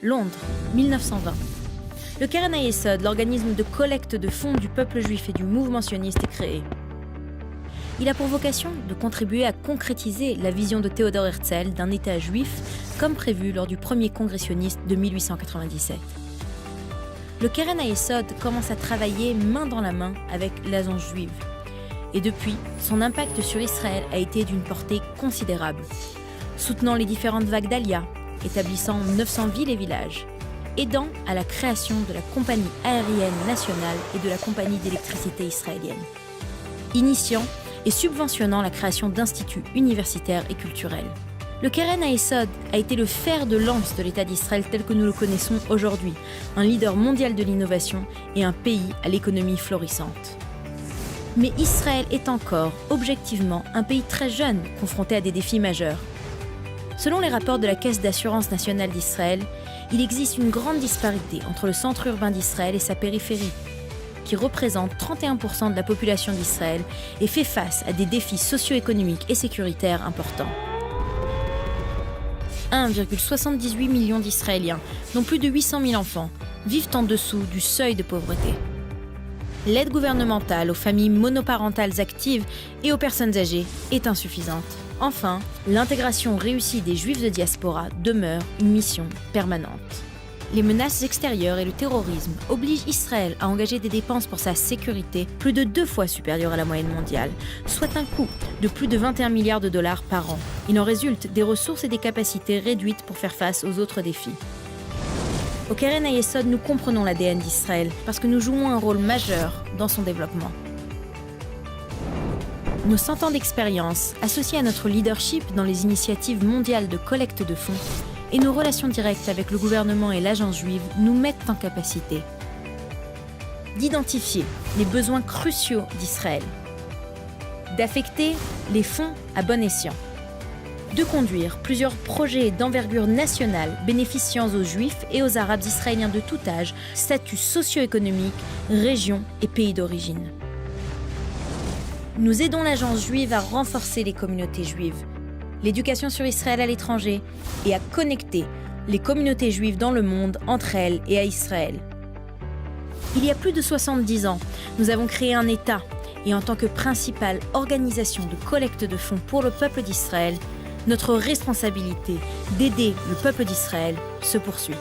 Londres, 1920. Le Keren HaYesod, l'organisme de collecte de fonds du peuple juif et du mouvement sioniste, est créé. Il a pour vocation de contribuer à concrétiser la vision de Théodore Herzl d'un État juif, comme prévu lors du premier congrès sioniste de 1897. Le Keren HaYesod commence à travailler main dans la main avec l'Agence juive. Et depuis, son impact sur Israël a été d'une portée considérable, soutenant les différentes vagues d'Aliyah, établissant 900 villes et villages, aidant à la création de la compagnie aérienne nationale et de la compagnie d'électricité israélienne, initiant et subventionnant la création d'instituts universitaires et culturels. Le Keren HaYesod a été le fer de lance de l'État d'Israël tel que nous le connaissons aujourd'hui, un leader mondial de l'innovation et un pays à l'économie florissante. Mais Israël est encore, objectivement, un pays très jeune, confronté à des défis majeurs. Selon les rapports de la Caisse d'assurance nationale d'Israël, il existe une grande disparité entre le centre urbain d'Israël et sa périphérie, qui représente 31% de la population d'Israël et fait face à des défis socio-économiques et sécuritaires importants. 1,78 million d'Israéliens, dont plus de 800 000 enfants, vivent en dessous du seuil de pauvreté. L'aide gouvernementale aux familles monoparentales actives et aux personnes âgées est insuffisante. Enfin, l'intégration réussie des Juifs de diaspora demeure une mission permanente. Les menaces extérieures et le terrorisme obligent Israël à engager des dépenses pour sa sécurité plus de 2 fois supérieures à la moyenne mondiale, soit un coût de plus de 21 milliards de dollars par an. Il en résulte des ressources et des capacités réduites pour faire face aux autres défis. Au Keren HaYesod, nous comprenons l'ADN d'Israël parce que nous jouons un rôle majeur dans son développement. Nos 100 ans d'expérience, associés à notre leadership dans les initiatives mondiales de collecte de fonds, et nos relations directes avec le gouvernement et l'agence juive nous mettent en capacité d'identifier les besoins cruciaux d'Israël, d'affecter les fonds à bon escient, de conduire plusieurs projets d'envergure nationale bénéficiant aux Juifs et aux Arabes israéliens de tout âge, statut socio-économique, région et pays d'origine. Nous aidons l'agence juive à renforcer les communautés juives, l'éducation sur Israël à l'étranger et à connecter les communautés juives dans le monde entre elles et à Israël. Il y a plus de 70 ans, nous avons créé un État et en tant que principale organisation de collecte de fonds pour le peuple d'Israël, notre responsabilité d'aider le peuple d'Israël se poursuit.